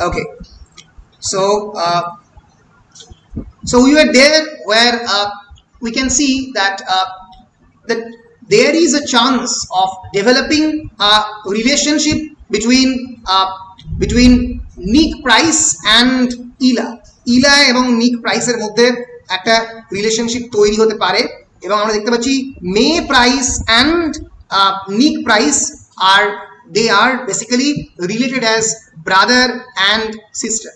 Okay, so so we were there where we can see that that there is a chance of developing a relationship between Nick Price and Ila. Ila এবং Nick Price এর মধ্যে একটা relationship তৈরি হতে পারে এবং আমরা দেখতে পাচ্ছি May Price and Nick Price they are basically related as brother and sister.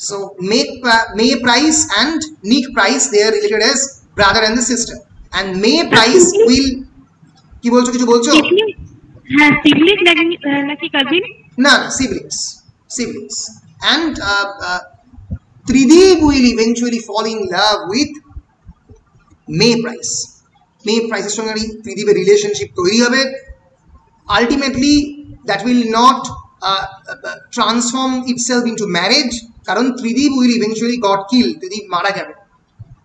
So May Price and Nick Price, they are related as brother and the sister. And May Price will কি বলছো কিছু বলছো? হ্যাঁ sibling নাকি cousin? না siblings. And Trideep will eventually fall in love with May Price. May Price এর সঙ্গে Trideep এর রিলেশনশিপ তৈরি হবে. Ultimately that will not transform itself into marriage কারণ Trideep will eventually got killed. Trideep মারা যাবে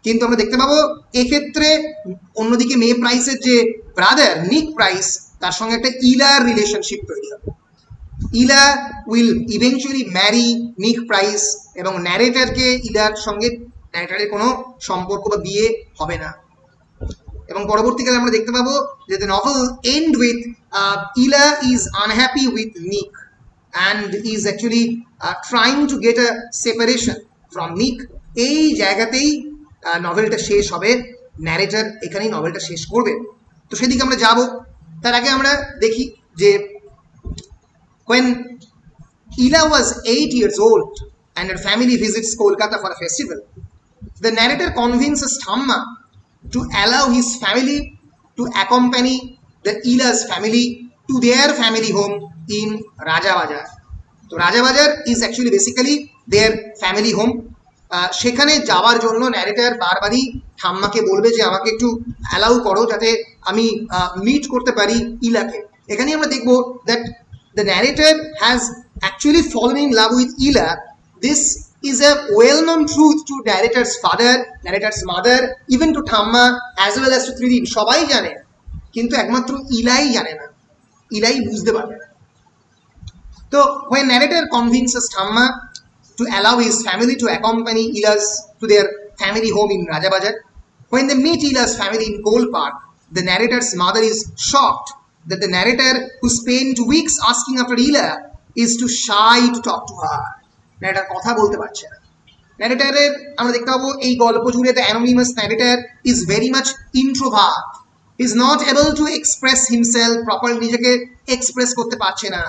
কিন্তু আমরা দেখতে পাবো এক্ষেত্রে অন্যদিকে মে প্রাইসের যে ব্রাদার নিক প্রাইস তার সঙ্গে একটা ইলার রিলেশনশিপ তৈরি হবে ইলা উইল ইভেনচুয়ালি ম্যারি নিক প্রাইস এবং ন্যারেটরকে ইলার সঙ্গে ন্যারেটরের কোনো সম্পর্ক বা বিয়ে হবে না এবং পরবর্তীকালে আমরা দেখতে পাবো যে the novel end with Ila is unhappy with Nick and is actually trying to get a separation from Nick. এই জায়গাতেই নভেলটা শেষ হবে ন্যারেটর এখানেই নভেলটা শেষ করবে তো সেদিকে আমরা যাব তার আগে আমরা দেখি যে when Ila was 8 years old and her family visits Kolkata for a festival, the narrator convinces Thamma to allow his family to accompany the Ila's family to their family home in Rajabazar. So Rajabazar is actually basically their family home. সেখানে যাওয়ার জন্য narrator বারবারই ঠাম্মাকে বলবে যে আমাকে একটু allow করো যাতে আমি মিট করতে পারি ইলাকে এখানে আমরা দেখব that the narrator has actually fallen in love with ইলা this is a well-known truth to narrator's father, narrator's mother, even to Thamma as well as to Trideep. সবাই জানে কিন্তু একমাত্র ইলাই জানে না ইলাই বুঝতে পারে না তো when narrator convinces Thamma to allow his family to accompany Ila's to their family home in Rajabazar, when they meet Ila's family in Gold Park, the narrator's mother is shocked that the narrator who spent weeks asking after Ila is too shy to talk to her. Narrator কথা বলতে পারছে না narrator আমরা দেখতে পাবো এই গল্প জুড়ে the anonymous narrator is very much introvert. He is not able to express himself properly, নিজেকে express করতে পারছে না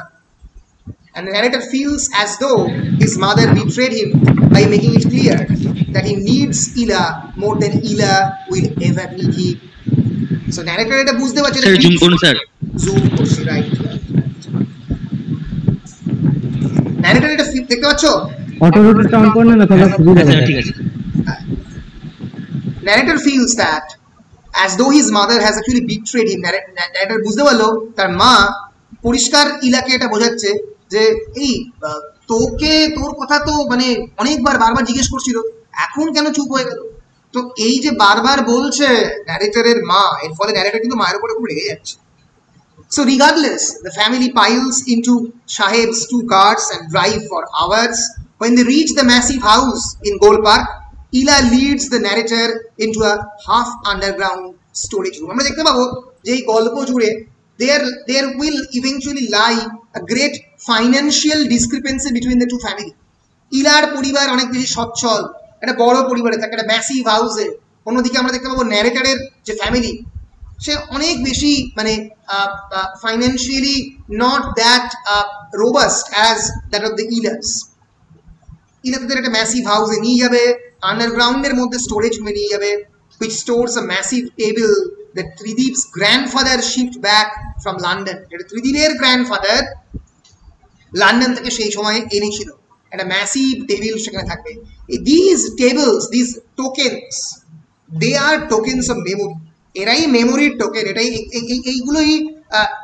and the narrator feels as though his mother betrayed him by making it clear that he needs Ila more than Ila will ever need him. So narrator এটা বুঝতে পারছে sir zoom করুন sir zoom করছি right narrator এটা দেখতে পাচ্ছো auto rotate on করলে না তাহলে সুবিধা হবে ঠিক আছে narrator feels that as though his mother has actually betrayed him. narrator বুঝতে পারলো তার মা পরিষ্কার ইলাকে এটা বোঝাচ্ছে যে এই তোকে তোর কথা তো মানে অনেকবার বারবার জিজ্ঞেস করছিল এখন কেন চুপ হয়ে গেল তো এই যে বারবার বলছে ন্যারেটরের মা এর ফলে ন্যারেটর কিন্তু মায়ের উপরে খুব রেগে যাচ্ছে So regardless, the family piles into Shaheb's 2 cars and drive for hours. When they reach the massive house in Gold Park, Ila leads the narrator into a half underground storage room. আমরা দেখতে পাবো যে এই গল্প জুড়ে there will eventually lie a great financial discrepancy between the two family. ইলার পরিবার অনেক বেশি সচ্ছল একটা বড় পরিবারে থাকে একটা ম্যাসিভ হাউসে অন্যদিকে আমরা দেখতে পাবো ন্যারেটরের যে ফ্যামিলি সে অনেক বেশি মানে financially not that robust as that of the ইলাস ইলা তাদের একটা ম্যাসিভ হাউসে নিয়ে যাবে আন্ডারগ্রাউন্ডের মধ্যে স্টোরেজ রুমে নিয়ে যাবে which stores a massive table that Trideep's grandfather shipped back from London. এটা ত্রিদীপের গ্র্যান্ডফাদার লন্ডন থেকে সেই সময় এনেছিল একটা ম্যাসিভ টেবিল সেখানে থাকবে these tables, these tokens, they are tokens of memory. এরাই মেমোরির টোকেন এটাই এইগুলোই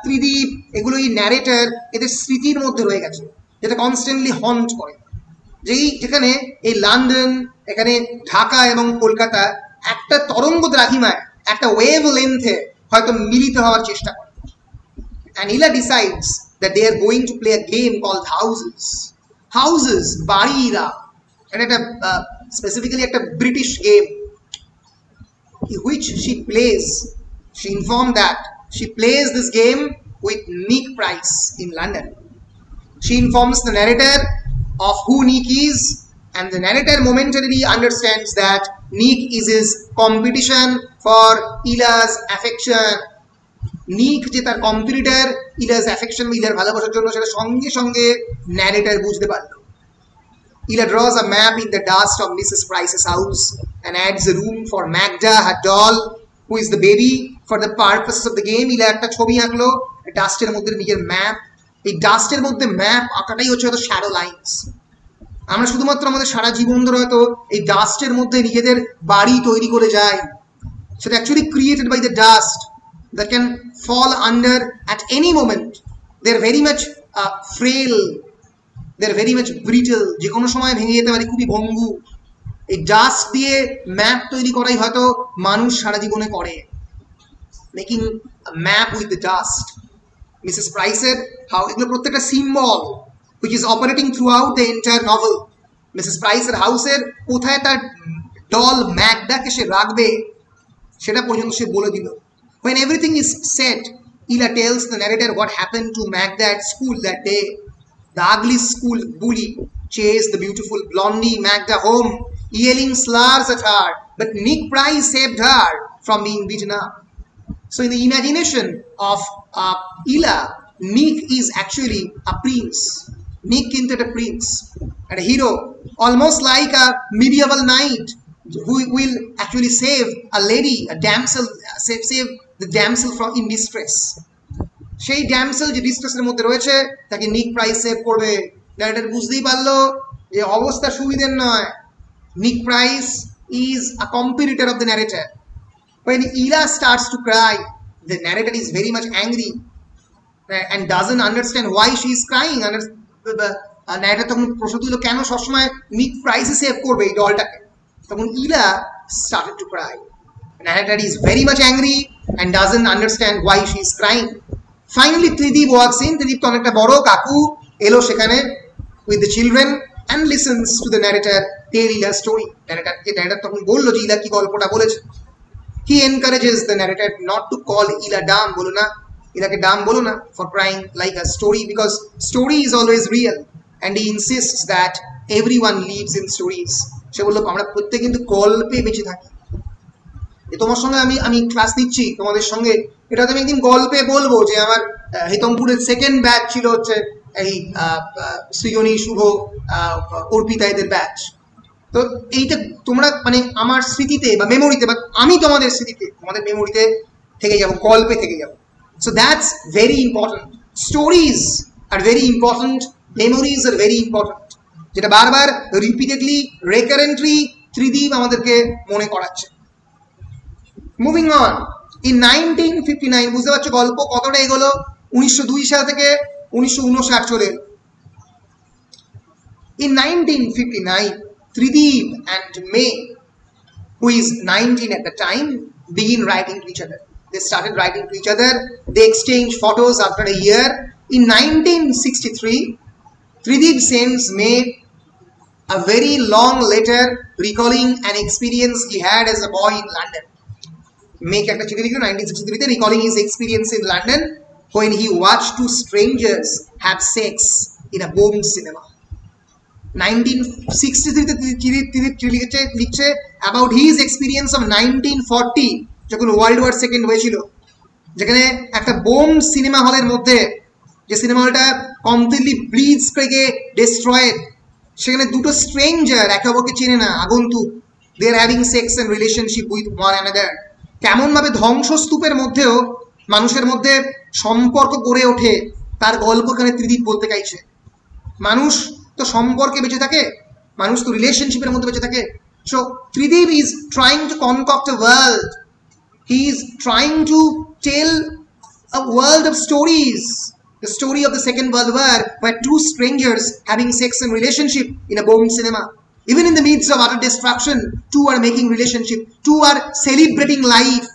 ত্রিদীপ এগুলোই ন্যারেটর এদের স্মৃতির মধ্যে রয়ে গেছে যেটা কনস্ট্যান্টলি হন্ট করে যেখানে এই লন্ডন এখানে ঢাকা এবং কলকাতা একটা তরঙ্গ দ্রাঘিমায় একটা ওয়েভ লেন্থে হয়তো মিলিত হওয়ার চেষ্টা করে and Ila decides that they are going to play a game called houses houses, barira, and specifically at a British game, which she plays. She informed that she plays this game with Nick Price in London. She informs the narrator of who Nick is, and the narrator momentarily understands that Nick is his competition for Ila's affection. Nick যে তার competitor, ইলা's affection, ইলার ভালোবাসার জন্য, সেটা সঙ্গে সঙ্গে narrator বুঝতে পারলো। Ila draws a map in the dust of Mrs. Price's house and adds a room for Magda, her doll, who is the baby. For the purposes of the game, Ila একটা ছবি আঁকলো ডাস্টের মধ্যে নিজের map. এই ডাস্টের মধ্যে map আঁকাটাই হচ্ছে হয়তো shadow lines. আমরা শুধুমাত্র আমাদের সারা জীবন ধরে হয়তো এই ডাস্টের মধ্যে নিজেদের বাড়ি তৈরি করে যাই। সেটা actually created by the dust that can fall under at any moment. They're very much frail, they're very much brittle, যে কোনো সময় ভেঙে যেতে পারে, খুবই ভঙ্গু। এই ডাস্ট দিয়ে ম্যাপ তৈরি করাই হয়তো মানুষ সারা জীবনে করে, making a map with the dust. Mrs. Price said how এগুলো প্রত্যেকটা symbol which is operating throughout the entire novel. Mrs. Price's হাউসের কোথায় তার ডল ম্যাগডাকে সে রাখবে সেটা পর্যন্ত সে বলে দিল। When everything is said, Ila tells the narrator what happened to Magda at school that day. The ugly school bully chased the beautiful blondie Magda home, yelling slurs at her, but Nick Price saved her from being beaten up. So in the imagination of Ila, Nick is actually a prince. Nick into a prince and a hero, almost like a medieval knight who will actually save a lady, a damsel, save the damsel from in distress. সেই damsel যে ডিস্ট্রেসের মধ্যে রয়েছে তাকে নিক price save করবে। Narrator বুঝতেই পারলো যে অবস্থা সুবিধের নয়। নিক price is a competitor of the narrator. When Ila starts to cry, the narrator is very much angry and doesn't understand why she is crying. narrator তখন প্রশ্ন তুলল কেন সবসময় নিক প্রাইসই সেভ করবে এই ডলটাকে। তখন Ila started to cry. The narrator is very much angry and doesn't understand why she is crying. Finally, Tridib walks in. Tridib to onekta boro kaku elo sekhane with the children and listens to the narrator tell Ila's story. Narrator তখন বলল যে ইলা কি গল্পটা বলেছে। He encourages the narrator not to call Ila dumb, bolo na, Ilake dumb bolo na, for crying like a story, because story is always real, and he insists that everyone lives in stories. সে বলল আমরা প্রত্যেকে কিন্তু গল্পে বেঁচে থাকি। তোমার সঙ্গে আমি ক্লাস নিচ্ছি তোমাদের সঙ্গে, এটা তো আমি একদিন গল্পে বলবো যে আমার হেতমপুরের সেকেন্ড ব্যাচ ছিল হচ্ছে এই সৃজনী, শুভ, অর্পিতা এদের ব্যাচ। তো এইটা তোমরা মানে আমার স্মৃতিতে বা মেমোরিতে, বা আমি তোমাদের স্মৃতিতে, তোমাদের মেমোরিতে থেকে যাবো, গল্পে থেকে যাবো। So that's very important. Stories are very important, memories are very important, যেটা বারবার রিপিটেডলি রেকারেন্টলি ত্রিদীপ আমাদেরকে মনে করাচ্ছে। মুভিং অন, ইন 1959, বুঝতে পারছো গল্প কতটা এগোলো, 1902 সাল থেকে 1959 চলে এলো। In 1959, Tridib and May, who is 19 at the time, begin writing to each other. They started writing to each other. They exchange photos after a year. In 1963, Tridib sends May a very long letter recalling an experience he had as a boy in London. May একটা চিঠি লিখলো 1963 তে, recalling his experience in London when he watched two strangers have sex in a bomb cinema. 1963 তে লিখছে about his experience of 1940, যখন world war second হয়েছিল, যেখানে একটা bomb cinema হলের মধ্যে, যে সিনেমা হলটা কমপ্লিটলি ব্লিজ থেকে ডিস্ট্রয়েড, সেখানে দুটো স্ট্রেঞ্জার একে অপরকে চেনে না, আগন্তুক, they are having sex and relationship with one another. কেমনভাবে ধ্বংসস্তূপের মধ্যেও মানুষের মধ্যে সম্পর্ক গড়ে ওঠে, তার গল্প এখানে ত্রিদীপ বলতে চাইছে। মানুষ তো সম্পর্কে বেঁচে থাকে, মানুষ তো রিলেশনশিপের মধ্যে বেঁচে থাকে। So Tridip is trying to connect a world, he is trying to tell a world of stories, the story of the Second World War, where two strangers having sex and relationship in a bomb cinema. Even in the midst of utter destruction, two are making relationship, two are celebrating life.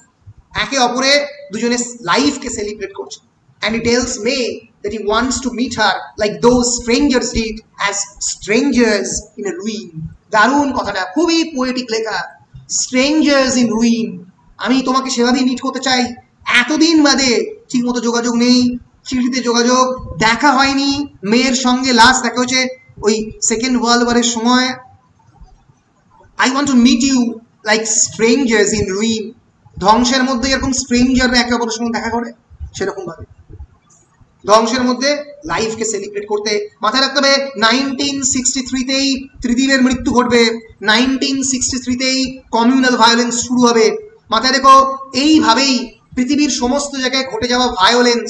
একে অপরে দুজনে লাইফকে celebrate করছে। And he tells May that he wants to meet her like those strangers did as strangers in a ruin. দারুণ কথাটা, খুবই poetic লেখা। Strangers in ruin, আমি তোমাকে সেভাবেই মিট করতে চাই। এতদিন বাদে, ঠিকমতো যোগাযোগ নেই, চিঠিতে যোগাযোগ, দেখা হয়নি। মেয়ের সঙ্গে লাস্ট দেখা হচ্ছে ওই সেকেন্ড ওয়ার্ল্ড ওয়ারের সময়। I want to meet you like strangers in ruin. ধ্বংসের মধ্যে এরকম স্ট্রেঞ্জাররা একে অপরের সঙ্গে দেখা করে, সেরকম ভাবে ধ্বংসের মধ্যে লাইফকে সেলিব্রেট করতে। মাথায় রাখতে হবে 1963তেই ত্রিদীপের মৃত্যু ঘটবে, 1963তেই কমিউনাল ভায়োলেন্স শুরু হবে। মাথায় রেখো, এইভাবেই পৃথিবীর সমস্ত জায়গায় ঘটে যাওয়া violence,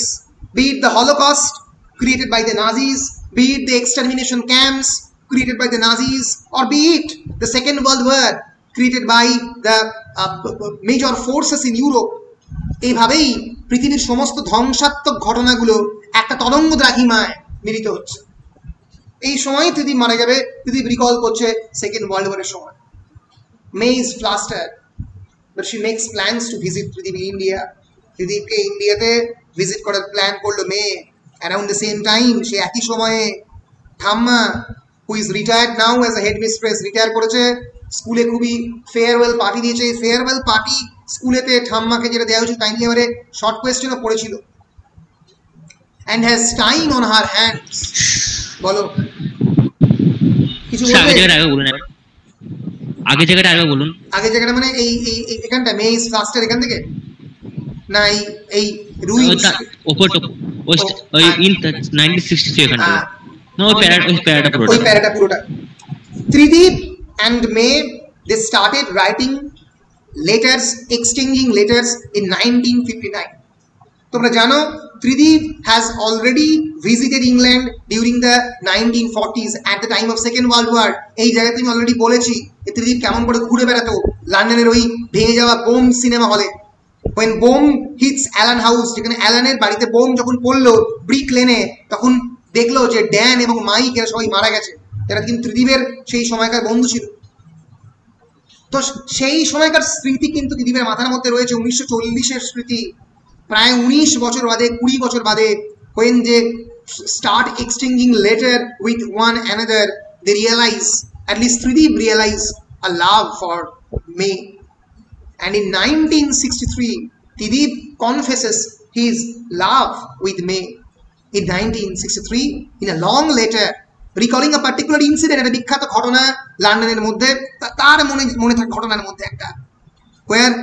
be it the Holocaust created by the Nazis, be it the extermination camps created by the Nazis, or be it the Second World War created by the major forces in Europe, এইভাবেই পৃথিবীর সমস্ত ধ্বংসাত্মক ঘটনাগুলো একটা তরঙ্গ দ্রাঘিমায় মিলিত হচ্ছে। এই সময় ত্রিদীপ মারা যাবে। ত্রিদীপ রিকল করছে সেকেন্ড ওয়ার্ল্ড ওয়ারের সময়। May is flustered, but she makes plans to visit Tridip in India. ত্রিদীপকে ইন্ডিয়াতে ভিজিট করার প্ল্যান করলো মে। অ্যারাউন্ড দ্য সেম টাইম, সে একই সময়ে ঠাম্মা, who is retired now as a head mistress, retire করেছে, স্কুলে খুবই ফেয়ারওয়েল পার্টি দিয়েছে। ফেয়ারওয়েল পার্টি স্কুলেতে ঠাম্মাকে যেটা দেওয়া হয়েছিল তাই নিয়ে এবারে শর্ট কোয়েশ্চেনও পড়েছিল। And has time on her hands. বলো কিছু আগে জায়গাটা আগে বলুন। আগে জায়গাটা মানে এই এখানটা মে ইজ ফাস্টার, এখান থেকে না এই রুইন্স ওপর ওই ইন 1962 এখানটা না, ওই প্যারাটা পুরোটা। Tridip and May, they started writing letters, exchanging letters in 1959. তোমরা জানো Tridip has already visited England during the 1940s at the time of Second World War. এই জায়গাতে আমি অলরেডি বলেছি ত্রিদীপ কেমন করে ঘুরে বেড়াতো লন্ডনের ওই ভেঙে যাওয়া বোম সিনেমা হলে। when bomb hits Allen House, যেখানে অ্যালানের বাড়িতে বোম যখন পড়লো ব্রিক লেনে, তখন দেখলো যে ড্যান এবং মাইক এরা সবাই মারা গেছে। এরা কিন্তু ত্রিদীপের সেই সময়কার বন্ধু ছিল। তো সেই সময়কার স্মৃতি কিন্তু ত্রিদীপের মাথার মধ্যে রয়েছে 1940-এর স্মৃতি। প্রায় 19 বছর বাদে, 20 বছর বাদে, when they start exchanging letter with one another, they realize, at least Tridip realized, a love for May. And in 1963, Tridip confesses his love with May. In 1963, in a long letter, recalling a particular incident, একটা বিখ্যাত ঘটনা লন্ডনের মধ্যে, তার মনে থাকে ঘটনার মধ্যে একটা, where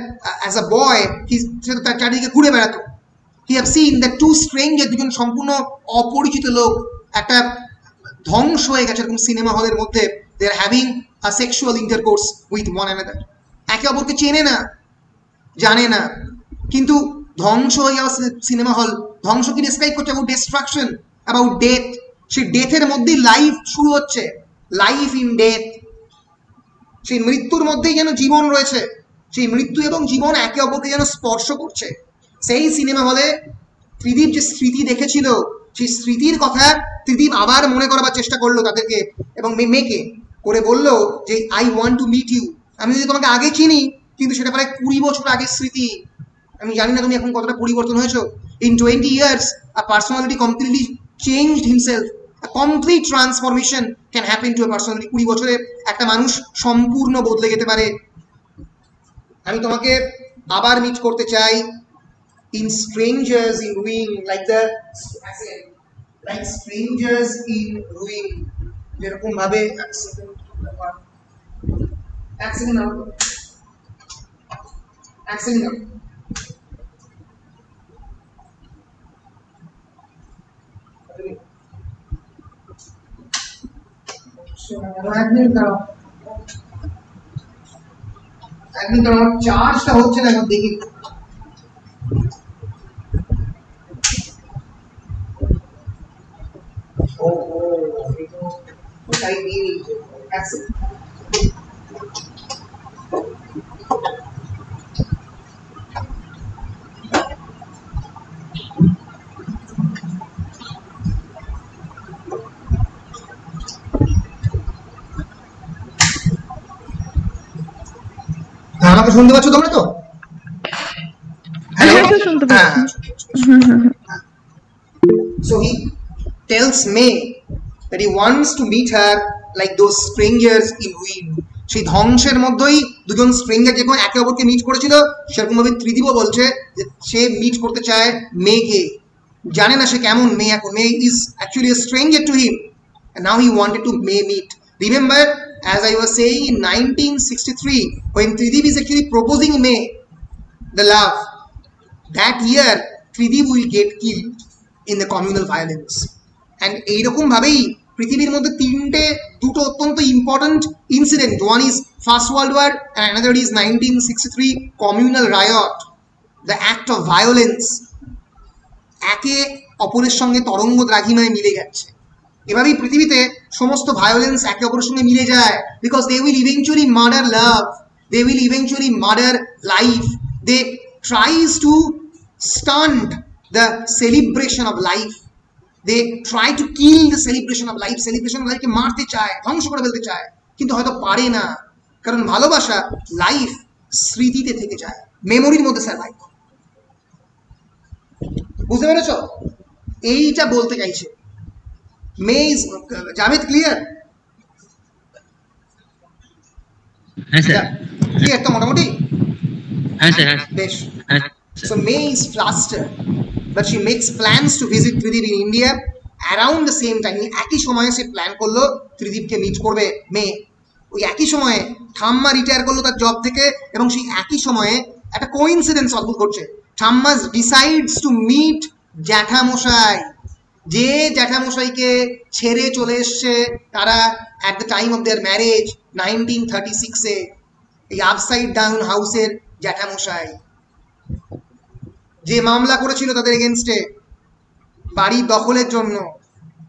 as a boy he তার চারিদিকে ঘুরে বেড়াতো। he have seen that two strangers, দুজন সম্পূর্ণ অপরিচিত লোক, একটা ধ্বংস হয়ে গেছে এরকম সিনেমা হলের মধ্যে, they are having a sexual intercourse with one another. একে অপরকে চেনে না, জানে না, কিন্তু ধ্বংস হয়ে যাওয়া সিনেমা হল। ধ্বংস কি ডিসক্রাইব করছে? about destruction, about death. সেই ডেথের মধ্যেই লাইফ শুরু হচ্ছে, লাইফ ইন ডেথ। সেই মৃত্যুর মধ্যেই যেন জীবন রয়েছে, সেই মৃত্যু এবং জীবন একে অপরকে যেন স্পর্শ করছে। সেই সিনেমা হলে ত্রিদীপ যে স্মৃতি দেখেছিল, সেই স্মৃতির কথা ত্রিদীপ আবার মনে করাবার চেষ্টা করলো তাদেরকে, এবং মেয়েকে করে বলল যে I want to meet you. আমি যদি তোমাকে আগে চিনি, কিন্তু সেটা প্রায় 20 বছর আগের স্মৃতি। আমি জানি না তুমি এখন কতটা পরিবর্তন হয়েছো। In 20 years a personality completely changed himself. A complete transformation can happen to a personality. 20 বছরে একটা মানুষ সম্পূর্ণ বদলে যেতে পারে। আমি তোমাকে আবার মিট করতে চাই in strangers in ruin, like strangers in ruin, যেরকম ভাবে চার্জটা হচ্ছে না, এখন দেখি। আমাকে শুনতে পাচ্ছ তোমরা তো? হ্যালো, শুনতে পাচ্ছি। So So he tells May that he wants to meet her like those strangers in ruin. সেই ধ্বংসের মধ্যেই দুজন স্ট্রেঞ্জার যেরকম একে অপরকে মিট করেছিল সেরকম ভাবে ত্রিদীপও বলছে যে সে মিট করতে চায় মেকে, জানে না সে কেমন মেয়ে এখন, মে is actually a stranger to him and now he wanted to meet. Remember, as I was saying, in 1963 when Tridip is actually proposing May the love, that year Tridip will get killed in the communal violence. And এইরকম ভাবেই পৃথিবীর মধ্যে দুটো অত্যন্ত important incident, one is first world war and another is 1963 communal riot, the act of violence, একে অপরের সঙ্গে তরঙ্গ দ্রাঘিমায় মিলে যাচ্ছে। এভাবেই পৃথিবীতে সমস্ত ভায়োলেন্স একে অপরের সঙ্গে মিলে যায়, because they will eventually murder love, they will eventually murder life, they tries to stunt the celebration of life, they try to kill the celebration of life, celebration of লাইফকে মারতে চায়, ধ্বংস করে ফেলতে চায়, কিন্তু হয়তো পারে না, কারণ ভালোবাসা লাইফ স্মৃতিতে থেকে যায়, মেমোরির মধ্যে সার্ভাইভ। বুঝতে পেরেছ? এইটা বলতে চাইছে মে ইজ, জাভেদ ক্লিয়ার? হ্যাঁ স্যার, ক্লিয়ার তো মোটামুটি? হ্যাঁ স্যার, বেশ। So May is flustered, but she makes plans to visit Tridip in India around the same time. একই সময়ে সে প্ল্যান করলো ত্রিদীপকে মিট করবে মে। ওই একই সময়ে ঠাম্মা রিটায়ার করলো তার জব থেকে, এবং সেই একই সময়ে একটা কোইন্সিডেন্স অদ্ভুত ঘটছে। ঠাম্মা ডিসাইডস টু মিট জ্যাঠামশাই, যে জ্যাঠামশাইকে ছেড়ে চলে এসছে তারা at the time of their marriage 1936-এ, এই আপসাইড ডাউন হাউসের জ্যাঠামশাই, যে মামলা করেছিল তাদের এগেনস্টে বাড়ি দখলের জন্য,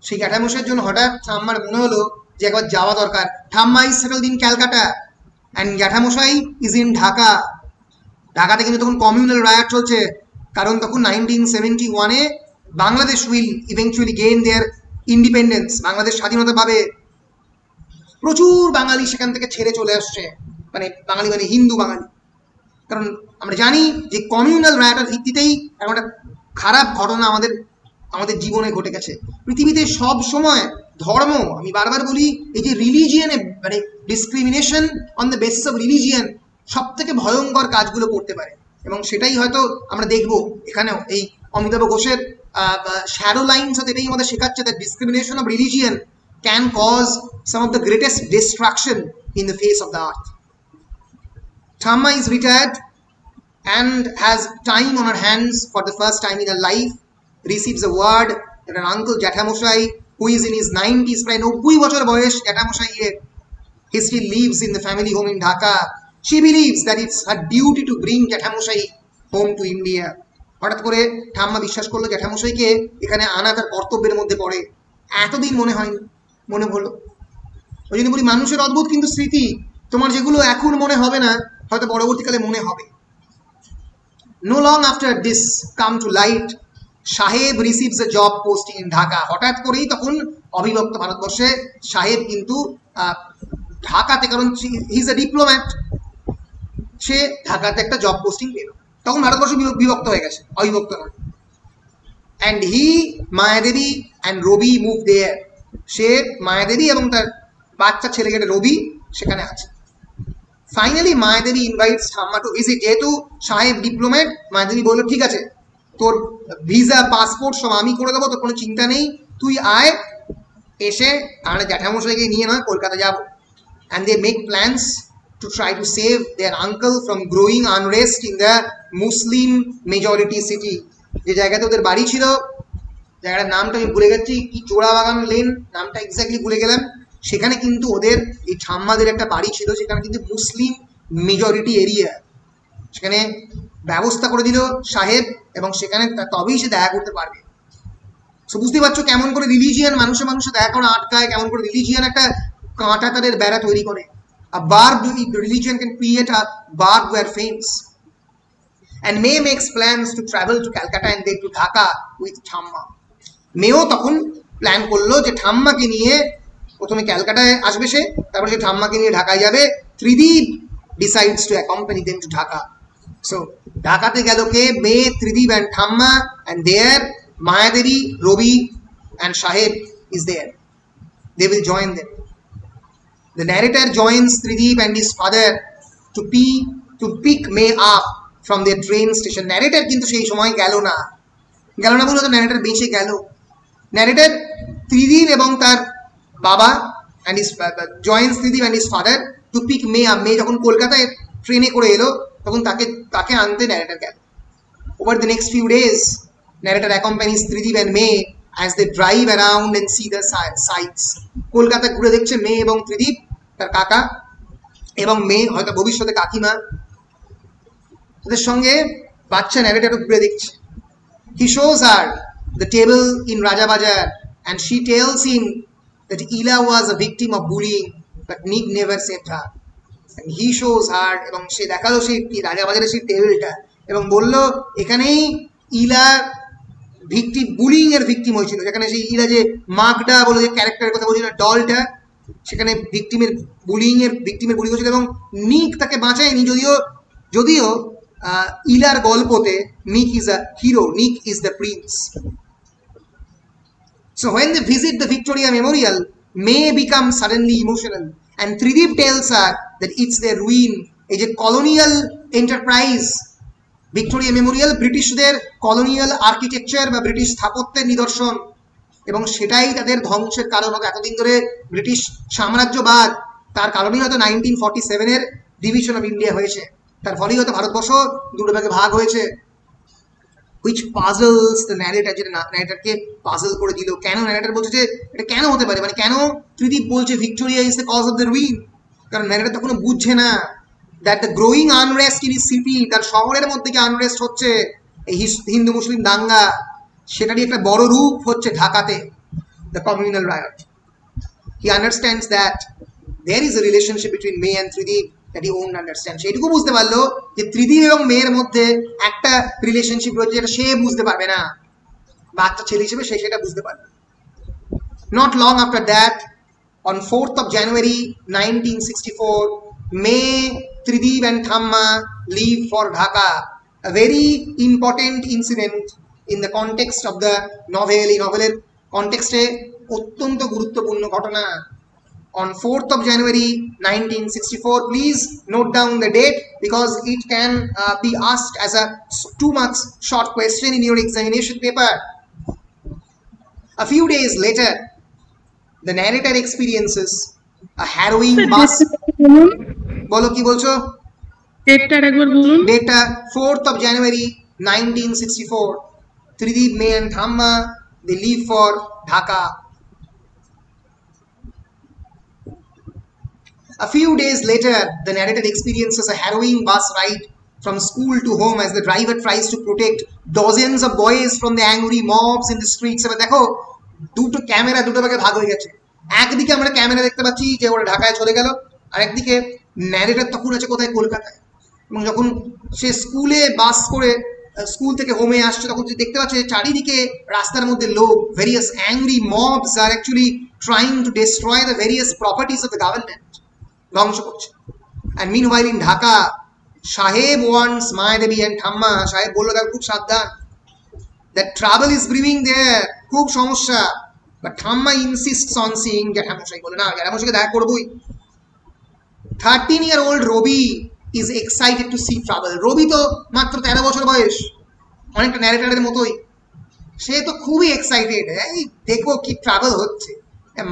সেই জ্যাঠামশাইয়ের জন্য হঠাৎ ঠাম্মার মনে হলো যে একবার যাওয়া দরকার। ঠাম্মা is settled in Calcutta and জ্যাঠামশাই ইজ ইন ঢাকা। ঢাকাতে কিন্তু তখন কমিউনাল রায়ট চলছে, কারণ তখন 1971-এ Bangladesh will eventually gain their independence, Bangladesh স্বাধীনতা পাবে। প্রচুর বাঙালি সেখান থেকে ছেড়ে চলে আসছে, মানে বাঙালি মানে হিন্দু বাঙালি, কারণ আমরা জানি যে কমিউনাল রায়টের ভিত্তিতেই একটা খারাপ ঘটনা আমাদের জীবনে ঘটে গেছে। পৃথিবীতে সব সময় ধর্ম, আমি বারবার বলি, এই যে রিলিজিয়ানে মানে discrimination on the basis of religion সব থেকে ভয়ঙ্কর কাজগুলো করতে পারে, এবং সেটাই হয়তো আমরা দেখবো এখানেও। এই অমিতাভ ঘোষের শ্যাডো লাইনস হয়তো এটাই আমাদের শেখাচ্ছে, that discrimination of religion can cause some of the greatest destruction in the face of the earth. Thamma is retired and has time on her hands for the first time in her life, receives a word that an uncle Jathamoshai, who is in his 90s, প্রায় 90 বছর বয়স জ্যাঠামশাই, he still lives in the family home in Dhaka. She believes that it's her duty to bring Jathamoshai home to India. হঠাৎ করে ঠাম্মা বিশ্বাস করলো জ্যাঠামশাইকে এখানে আনা তার কর্তব্যের মধ্যে পড়ে। এতদিন মনে হয়নি, মনে হলো। ওই জন্য বলি মানুষের অদ্ভুত কিন্তু স্মৃতি, তোমার যেগুলো এখন মনে হবে না হয়তো পরবর্তীকালে মনে হবে। No long after this come to light, সাহেব receives a job posting in Dhaka. হঠাৎ করেই তখন অবিভক্ত ভারতবর্ষে সাহেব কিন্তু ঢাকাতে, কারণ হি ইজ এ ডিপ্লোম্যাট, সে ঢাকাতে একটা জব পোস্টিং পেল। তখন ভারতবর্ষ বিভক্ত হয়ে গেছে, অবিভক্ত নয়। And he, Mayadevi and Rabi move there, সে মায়াদেবী এবং তার বাচ্চা ছেলে যেটা রবি সেখানে আছে। ফাইনালি মায়াদেবী ইনভাইটস ঠাম্মা টু ভিজিট। যেহেতু সাহেব ডিপ্লোম্যাট, মায়াদেবী বললো ঠিক আছে, তোর ভিসা পাসপোর্ট সব আমি করে দেবো, তোর কোনো চিন্তা নেই, তুই আয়, এসে আমরা জ্যাঠামশাইকে নিয়ে নয় কলকাতা যাবো। And they make plans to try to save their uncle from growing unrest in the Muslim majority city. যে জায়গাতে ওদের বাড়ি ছিল, জায়গাটার নামটা আমি ভুলে গেছি, কি চোরাবাগান লেন নামটা এক্স্যাক্টলি ভুলে গেলাম, সেখানে কিন্তু ওদের এই ঠাম্মাদের একটা বাড়ি ছিল, সেখানে কিন্তু মুসলিম মেজরিটি এরিয়া, সেখানে ব্যবস্থা করে দিল সাহেব, এবং সেখানে তবেই সে দেখা করতে পারবে। সো বুঝতে পারছো কেমন করে রিলিজিয়ান মানুষে মানুষে দেখা করা আটকায়, কেমন করে রিলিজিয়ান একটা কাঁটা তাদের বেড়া তৈরি করে। A barbed religion can create a barbed wire fence. And May makes plans to travel to Calcutta and then to Dhaka with Thamma. Mayo তখন প্ল্যান করলো যে ঠাম্মাকে নিয়ে প্রথমে ক্যালকাটায় আসবে সে, তারপরে সে ঠাম্মাকে নিয়ে ঢাকায় যাবে। Tridip decides to accompany them to Dhaka. So ঢাকাতে গেল কে? May, Tridip and Thamma, and there Mayadevi, Robi and Shaheb is there. They will join them. The narrator joins Tridib and his father to pick May up from their train station. Narrator কিন্তু সেই সময় গেল না বলে তো narrator বেঁচে গেল. Narrator Tridib এবং তার বাবা and his joins Tridib and his father to pick May up. May যখন কলকাতায় ট্রেনে করে এলো তখন তাকে আনতে narrator গেল. Over the next few days, narrator accompanies Tridib and May as they drive around and see the sights. Kolkata ঘুরে দেখছে মে এবং ত্রিদীপ, তার কাকা, এবং মে হয়তো ভবিষ্যতে কাকিমা, তাদের সঙ্গে বাচ্চা ন্যারেটরও ঘুরে দেখছে. He shows her the table in Raja Bazar and she tells him that Ila was a victim of bullying but Nick never saved her. And he shows her, এবং সে দেখালো সেই রাজা বাজারের সেই টেবিলটা এবং বলল এখানেই ইলা বুলিং এর ভিকটিম হয়েছিল, যেখানে সেই ইলা যে মাগডা বলে যে ক্যারেক্টারের কথা বলছিল ডলটা, সেখানে ভিকটিমের বুলিং হয়েছিল এবং নিক তাকে বাঁচায়নি, যদিও ইলার গল্পতে নিক ইজ আ হিরো, নিক is the Prince. So when they visit the Victoria Memorial, May becomes suddenly emotional and Tridib tells her that it's their ruin. এই যে colonial enterprise ভিক্টোরিয়া মেমোরিয়াল ব্রিটিশদের কলোনিয়াল আর্কিটেকচার বা British স্থাপত্যের নিদর্শন, এবং সেটাই তাদের ধ্বংসের কারণ হবে. এতদিন ধরে ব্রিটিশ সাম্রাজ্যবাদ, তার কারণেই হয়তো 1947 ডিভিশন অফ ইন্ডিয়া হয়েছে, তার ফলেই হয়তো ভারতবর্ষ দুটো ভাগে ভাগ হয়েছে. হুইচ পাজলস দ্য ন্যারেটর, যেটা ন্যারেটরকে পাজল করে দিল. কেন ন্যারেটর বলছে যে এটা কেন হতে পারে, মানে কেন ত্রিদীপ বলছে Victoria is the cause of the ruin, কারণ ন্যারেটর তো কোনো বুঝছে না that the growing unrest in his city, তার শহরের মধ্যে যে আনরেস্ট হচ্ছে, এই হিন্দু মুসলিম দাঙ্গা, সেটারই একটা বড় রূপ হচ্ছে ঢাকাতে, the communal riot. He understands that there is a relationship between May and Tridib that he won't understand. সেটুকু বুঝতে পারলো যে ত্রিদীপ এবং মেয়ের মধ্যে একটা রিলেশনশিপ রয়েছে যেটা সে বুঝতে পারবে না, বাচ্চা ছেলে হিসেবে সে সেটা বুঝতে পারবে. Not long after that, on 4th of January 1964, May, Tridib and Thamma leave for Dhaka. A very important incident in the context of the novel. এই নভেলের কনটেক্সটে অত্যন্ত গুরুত্বপূর্ণ ঘটনা. On 4th of January 1964, please note down the date because it can be asked as a 2 marks short question in your examination paper. A few days later, the narrator experiences a harrowing bus. বলো কি বলছো? ডেটটা একবার বলুন. ডেটটা 4th of January 1964. Tridib, May and Thamma, they leave for Dhaka. A few days later, the narrator experiences a harrowing bus ride from school to home as the driver tries to protect dozens of boys from the angry mobs in the streets. এবার দেখো দুটো camera দুটো ভাগে ভাগ হয়ে গেছে. একদিকে আমরা ক্যামেরা দেখতে পাচ্ছি যে ওরা ঢাকায় চলে গেল, আর একদিকে ন্যারেটর তখন আছে কোথায়, কলকাতায়. এবং যখন সে স্কুলে বাস করে স্কুল থেকে হোমে আসছে তখন দেখতে পাচ্ছে চারিদিকে রাস্তার মধ্যে লোক, various angry mobs are actually trying to destroy the various properties of the government, ধ্বংস করছে. অ্যান্ড মিনওয়াইল ইন ঢাকা, সাহেব ওয়ান্টস মায়াদেবী অ্যান্ড ঠাম্মা, সাহেব বললো তার খুব সাবধান, দ্যাট ট্রাভেল ইজ ব্রিভিং দেয়ার, খুব সমস্যা. বাট ঠাম্মা ইনসিস্টস অন সিইং জ্যাঠামশাই, বলে না জ্যাঠামশাইকে দেখা করবোই. 13-year-old Robi is excited to see travel. Robi তো মাত্র 13 বছর বয়স, অনেকটা ন্যারেটরের মতোই. সে তো খুবই এক্সাইটেড, এই দেখবো কি ট্রাভেল হচ্ছে,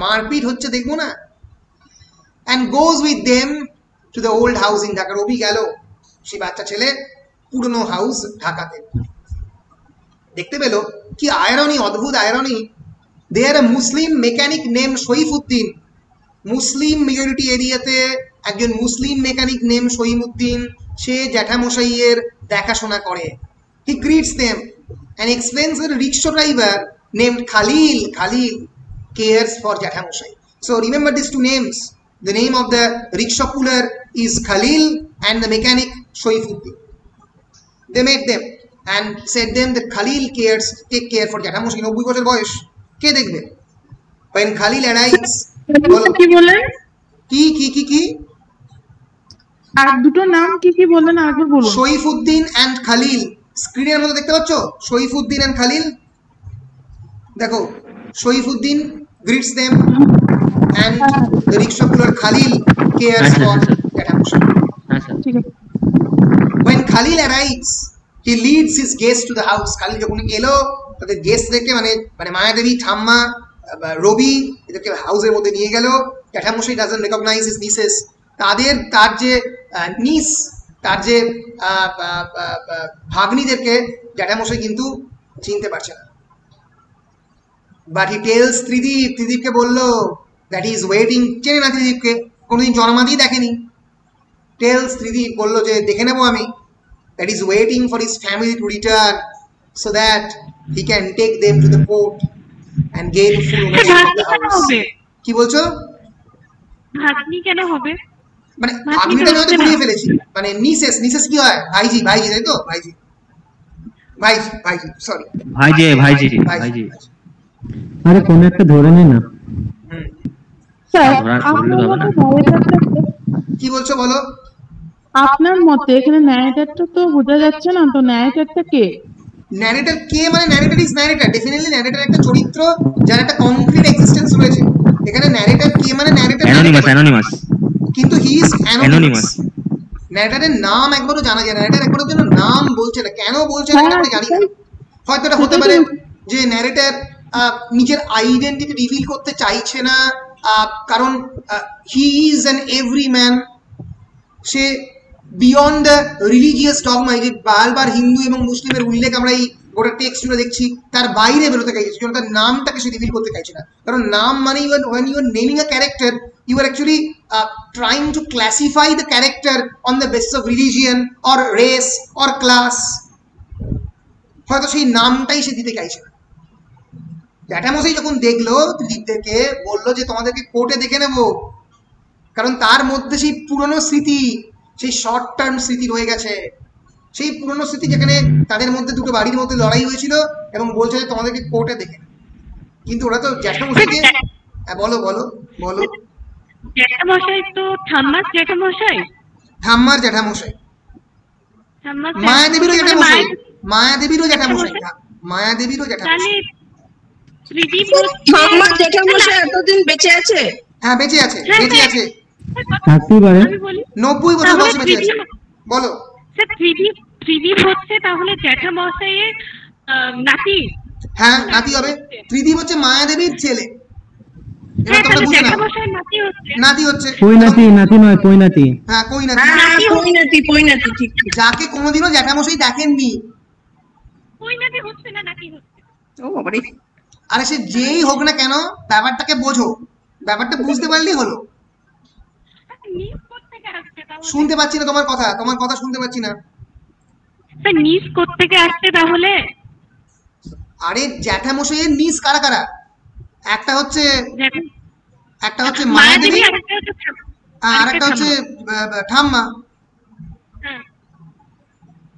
মারপিট হচ্ছে দেখবো না. and goes with them to the old house in Dhaka. Robi গেল সেই বাচ্চা ছেলে পুরনো হাউস ঢাকাতে. দেখতে পেল কি আয়রনি, অদ্ভুত irony. there a Muslim mechanic named Sharifuddin, Muslim majority এরিয়াতে একজন মুসলিম মেকানিক নেম শহীমউদ্দিন, সে জ্যাঠামশাইয়ের দেখাশোনা করে. He greets them and explains that a rickshaw driver named Khalil cares for জ্যাঠামশাই. So remember these two names. The name of the rickshaw puller is Khalil and the mechanic Sharifuddin. They met them and said them that Khalil take care for জ্যাঠামশাই. 90 বছর বয়স, কে দেখবে? When Khalil arrives, কি বলেন? কি আর দুটো নাম কি বলেন আগে বলুন. শরীফউদ্দিন এন্ড খালিল, স্ক্রিনের মধ্যে দেখতে পাচ্ছ শরীফউদ্দিন এন্ড খালিল. দেখো Shaifuddin greets them and the rickshaw puller Khalil cares for জ্যাঠামশাই। হ্যাঁ স্যার। ঠিক আছে। When Khalil arrives, he leads his guests to the house. Khalil যখন এলো তাদের গেস্টদেরকে মানে মায়াদেবী, ঠাম্মা, রবি এদেরকে হাউসের মধ্যে নিয়ে গেল। জ্যাঠামশাই doesn't recognize his nieces. তার যে নিস, তার যে ভাগ্নিদেরকে জ্যাঠামশাই কিন্তু চিনতে পারছে না। But he tells ত্রিদীপকে বললো that he is waiting, চেনে না ত্রিদীপকে, কোনোদিন জন্মাতেই দেখেনি। tells ত্রিদীপ বললো যে দেখে নেবো আমি, that is waiting for his family to return so that he can take them to the port and gain full ownership of the house. কি বলছো? ভাগ্নি কেন হবে? মানে ভাগ্নিটা হয়তো ভুলিয়ে ফেলেছি, মানে নিসেস কি হয়? ভাইজি তাই তো? ভাইজি সরি, ভাইজি। আরে কোন একটা ধরে নে না। স্যার ধরা আপনার ধরলে হবে না। মতে narrator-টা কে? কি বলছো বলো? আপনার মতে এখানে ন্যারেটরটা তো বোঝা যাচ্ছে না, তো ন্যারেটরটা কে? ন্যারেটর কে মানে narrator is narrator, definitely narrator একটা চরিত্র যার একটা কংক্রিট এক্সিস্টেন্স রয়েছে। এখানে ন্যারেটর কে মানে ন্যারেটর অ্যানোনিমাস কিন্তু হি ইজ অ্যানোনিমাস। ন্যারেটরের নাম একবারও জানা যায় না, ন্যারেটর একবারের জন্য নাম বলছে না, কেন বলছে না আমরা জানি না। হয়তো এটা হতে পারে যে ন্যারেটর নিজের আইডেন্টিটি রিভিল করতে চাইছে না, কারণ হি ইজ অ্যান এভরিম্যান। সে বিয়ন্ড দ্য রিলিজিয়াস ডগমা, এই যে বারবার হিন্দু এবং মুসলিমের উল্লেখ আমরা এই গোটা টেক্সট জুড়ে দেখছি, তার বাইরে বেরোতে চাইছে, কারণ তার নামটাকে সে রিভিল করতে চাইছে না। কারণ নাম মানে when you are naming a character, you are actually trying to classify the character on the basis of religion or race or class. হয়তো সেই নামটাই সে দিতে চাইছে না। জ্যাঠামশাই যখন দেখলো ত্রিদীপদেরকে, বললো যে তোমাদেরকে কোর্টে দেখে নেবো, কারণ তার মধ্যে সেই পুরনো স্মৃতি, সেই শর্ট টার্ম স্মৃতি রয়ে গেছে, সেই পুরনো স্মৃতি যেখানে তাদের মধ্যে দুটো বাড়ির মধ্যে লড়াই হয়েছিল এবং বলছে যে তোমাদেরকে কোর্টে দেখে। কিন্তু ওরা তো জ্যাঠামশাইকে, বলো জ্যাঠামশাই তো ঠাম্মার জ্যাঠামশাই, মায়াদেবীরও জ্যাঠামশাই। তাহলে ত্রিদীপ ঠাম্মার জ্যাঠামশাই এতদিন বেঁচে আছে? হ্যাঁ বেঁচে আছে। থাকতেই পারে, 90 বছর বয়সে বেঁচে আছে। বলো স্যার, ত্রিদীপ হচ্ছে তাহলে জ্যাঠামশাইয়ের নাতি? হ্যাঁ নাতি হবে। ত্রিদীপ হচ্ছে মায়াদেবীর ছেলে। এবার তোমরা বুঝে নাও, নাতি হচ্ছে। নাতি নয়, পৈনাতি। হ্যাঁ পৈনাতি, ঠিক। যাকে কোনোদিনও জ্যাঠামশাই দেখেননি। পৈনাতি হচ্ছে না, নাতি হচ্ছে। ও বাবারে। আরে সে যেই হোক না কেন, ব্যাপারটাকে বোঝো, ব্যাপারটা বুঝতে পারলেই হলো। শুনতে পাচ্ছি না তোমার কথা শুনতে পাচ্ছি না। স্যার নিস কোত্থেকে আসছে তাহলে? আরে জ্যাঠামশাইয়ের নিস কারা কারা? একটা হচ্ছে মায়াদেবী, আর একটা হচ্ছে ঠাম্মা।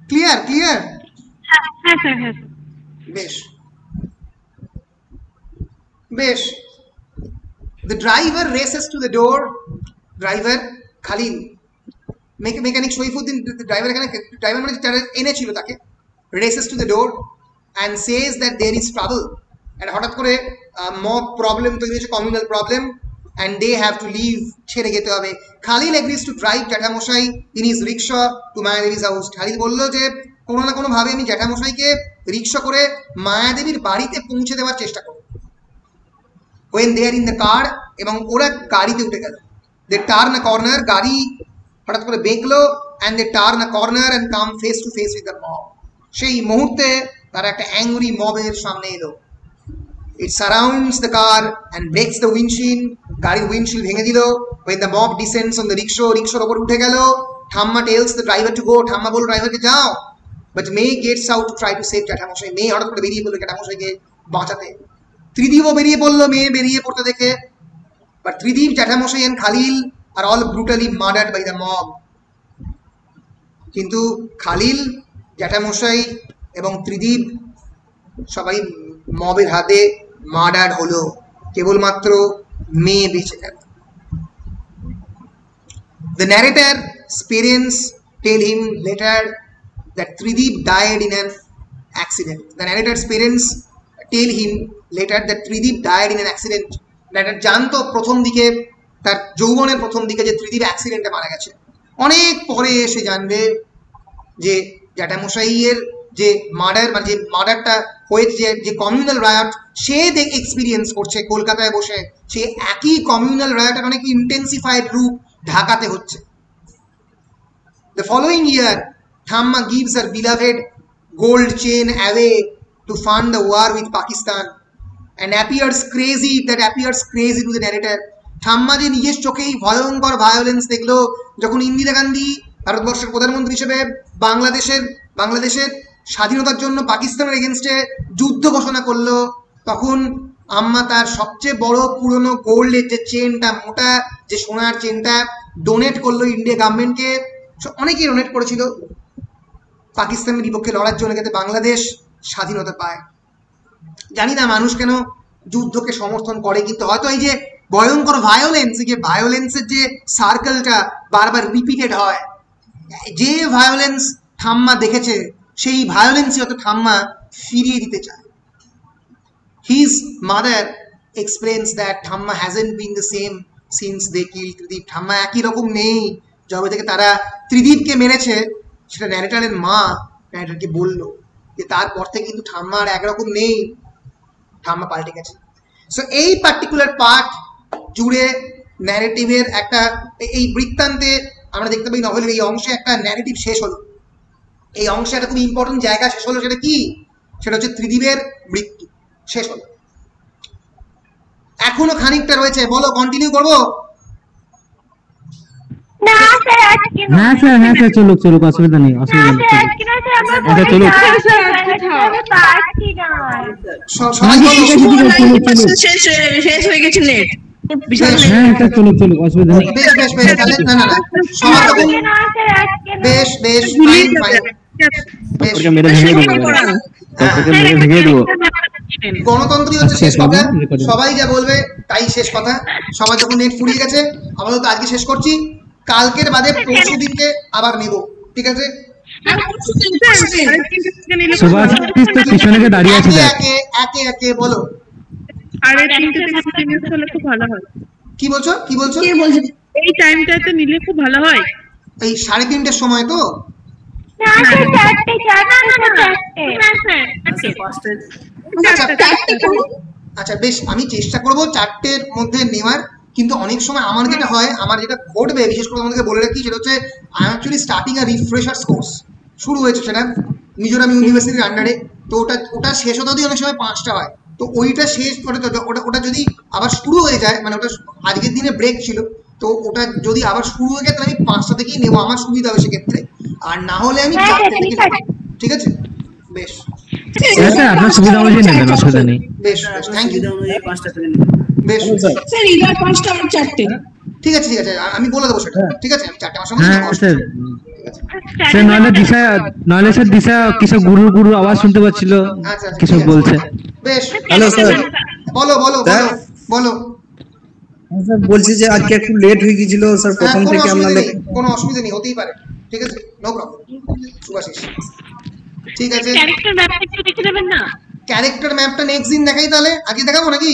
ক্লিয়ার? হ্যাঁ স্যার। বেশ। The driver races to the door. Driver Khalil, mechanic Shaifuddin, the driver মানে যারা এনেছিল তাকে, races to the door and says that there is trouble, and হঠাৎ করে mob problem তৈরি হয়েছে, communal problem, and they have to leave, ছেড়ে যেতে হবে। Khalil agrees to drive জ্যাঠামশাই in his rickshaw to মায়াদেবী's house. Khalil বলল যে কোনো না কোনো ভাবে আমি জ্যাঠামশাইকে রিক্সা করে মায়াদেবীর বাড়িতে পৌঁছে দেওয়ার চেষ্টা করব। When they are in the car, এবং ওরা গাড়িতে উঠে গেল। They turn a corner, গাড়ি হঠাৎ করে বেঁকলো, and they turn a corner and come face to face with the mob. সেই মুহূর্তে তারা একটা অ্যাংরি মবের সামনে এলো। It surrounds the car and breaks the windshield. গাড়ির উইন্ডশিল্ড ভেঙে দিল। When the mob descends on the rickshaw, রিক্সার ওপর উঠে গেল। ঠাম্মা tells the driver to go, ঠাম্মা বলল ড্রাইভারকে যাও। But May gets out to try to save জ্যাঠামশাই। মে হঠাৎ করে বেরিয়ে পড়লো জ্যাঠামশাইকে বাঁচাতে। ত্রিদীপও বেরিয়ে পড়লো মেয়ে বেরিয়ে পড়তে দেখে। But Tridip, জ্যাঠামশাই and Khalil are all brutally murdered by the mob. কিন্তু খালিল, জ্যাঠামশাই এবং ত্রিদীপ সবাই মবের হাতে মার্ডার হলো, কেবলমাত্র মেয়ে বেঁচে গেল। The narrator's parents tell him later that Tridip died in an accident. The narrator's parents tell him later that Tridip died in an accident. Narrator জানতো প্রথম দিকে তার যৌবনের প্রথম দিকে যে ত্রিদীপ অ্যাক্সিডেন্টে মারা গেছে, অনেক পরে এসে জানবে যে জ্যাঠামশাইয়ের যে মার্ডার, মানে যে মার্ডারটা হয়েছে, যে কমিউনাল রায়ট সে এক্সপিরিয়েন্স করছে কলকাতায় বসে, সে একই কমিউনাল রায়টের অনেক ইন্টেন্সিফাইড রূপ ঢাকাতে হচ্ছে। The following year, Thamma gives her beloved gold chain away to fund the war with Pakistan and appears crazy to the narrator. ঠাম্মা যে নিজের চোখেই ভয়ঙ্কর ভায়োলেন্স দেখলো যখন ইন্দিরা গান্ধী ভারতবর্ষের প্রধানমন্ত্রী হিসেবে বাংলাদেশের স্বাধীনতার জন্য পাকিস্তানের এগেনস্টে যুদ্ধ ঘোষণা করলো, তখন আম্মা তার সবচেয়ে বড় পুরনো গোল্ডের যে চেনটা, মোটা যে সোনার চেনটা ডোনেট করলো ইন্ডিয়া গভর্নমেন্টকে। অনেকেই ডোনেট করেছিল পাকিস্তানের বিপক্ষে লড়ার জন্য, যাতে বাংলাদেশ স্বাধীনতা পায়। জানি না মানুষ কেন যুদ্ধকে সমর্থন করে, কিন্তু হয়তো এই যে ভয়ঙ্কর ভায়োলেন্স, যে ভায়োলেন্সের যে সার্কেলটা বারবার রিপিটেড হয়, যে ভায়োলেন্স ঠাম্মা দেখেছে সেই ভায়োলেন্সই হয়তো ঠাম্মা ফিরিয়ে দিতে চায়। His mother explains that ঠাম্মা hasn't been the same since they killed Tridip. ঠাম্মা একই রকম নেই যবে থেকে তারা ত্রিদীপকে মেরেছে। সেটা ন্যারেটারের মা ন্যারেটারকে বললো যে তারপর থেকে কিন্তু ঠাম্মা আর একরকম নেই, ঠাম্মা পাল্টে গেছে। সো এই পার্টিকুলার পার্ট জুড়ে ন্যারেটিভের একটা, এই বৃত্তান্তে আমরা দেখতে পাই নভেলের এই অংশে একটা ন্যারেটিভ শেষ হলো। এই অংশে একটা খুব ইম্পর্টেন্ট জায়গা শেষ হলো, সেটা কি? সেটা হচ্ছে ত্রিদীপের মৃত্যু শেষ হলো। এখনো খানিকটা রয়েছে, বলো কন্টিনিউ করবো? হ্যাঁ স্যার চলুক, অসুবিধা নেই, অসুবিধা নেই, চলুক। শেষ হয়ে গেছে নেট। হ্যাঁ স্যার চলুক, অসুবিধা নেই। গণতন্ত্রই হচ্ছে শেষ কথা, সবাই যা বলবে তাই শেষ কথা। সবাই যখন নেট ফুরিয়ে গেছে, আপাতত আজকে শেষ করছি, কালকের বাদে পরশু দিনকে আবার নেব, ঠিক আছে? একে বলো। কি বলছো? এই টাইমটাতে নিলে খুব ভালো হয়। এই 3:30টার সময় তো? আচ্ছা বেশ, আমি চেষ্টা করবো 4টের মধ্যে নেওয়ার। কিন্তু অনেক সময় আমার যেটা হয়, আমার যেটা ঘটবে, বিশেষ করে তোমাদেরকে বলে রাখি, সেটা হচ্ছে I am actually starting a refreshers course. শুরু হয়েছে সেটা মিজোরাম ইউনিভার্সিটির আন্ডারে। তো ওটা শেষ হতে অনেক সময় 5টা হয়। তো ওইটা শেষ ওটা যদি আবার শুরু হয়ে যায়, মানে ওটা আজকের দিনে ব্রেক ছিল, তো ওটা যদি আবার শুরু হয়ে যায় তাহলে আমি 5টা থেকেই নেবো, আমার সুবিধা হবে সেক্ষেত্রে। আর না হলে আমি 4টে থেকে নেবো, ঠিক আছে? বেশ, আপনার সুবিধা অনুযায়ী নেবেন, অসুবিধা নেই। বেশ, থ্যাংক ইউ। বেশ স্যার এবার 5টা আর 4টে। ঠিক আছে আমি বলে দেবো সেটা, ঠিক আছে? আমি 4টে মাসের হ্যাঁ স্যার, নইলে স্যার দিশা কিছু গুরু আওয়াজ শুনতে পাচ্ছিল, কিছু বলছে। বেশ, হ্যালো স্যার। বলো। স্যার বলছি যে আজকে একটু লেট হয়ে গিয়েছিল স্যার, প্রথম থেকে আমরা কোনো অসুবিধা নেই, হতেই পারে, ঠিক আছে? No problem. সুভাষিস, ঠিক আছে। ক্যারেক্টার ম্যাপটা একটু দেখে দেবেন না? ক্যারেক্টার ম্যাপটা নেক্সট দিন দেখাই, তাহলে আজকে দেখাবো নাকি?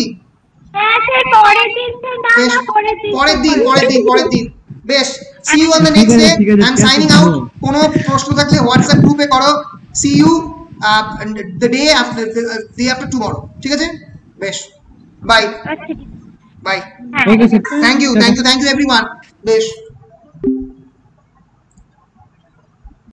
পরের দিন। বেশ, see you on the next day. I am signing out. কোনো প্রশ্ন থাকলে হোয়াটসঅ্যাপ গ্রুপে করো। See you the day after tomorrow, ঠিক আছে? বেশ, বাই। আচ্ছা, bye. Okay sir, thank you everyone. বেশ।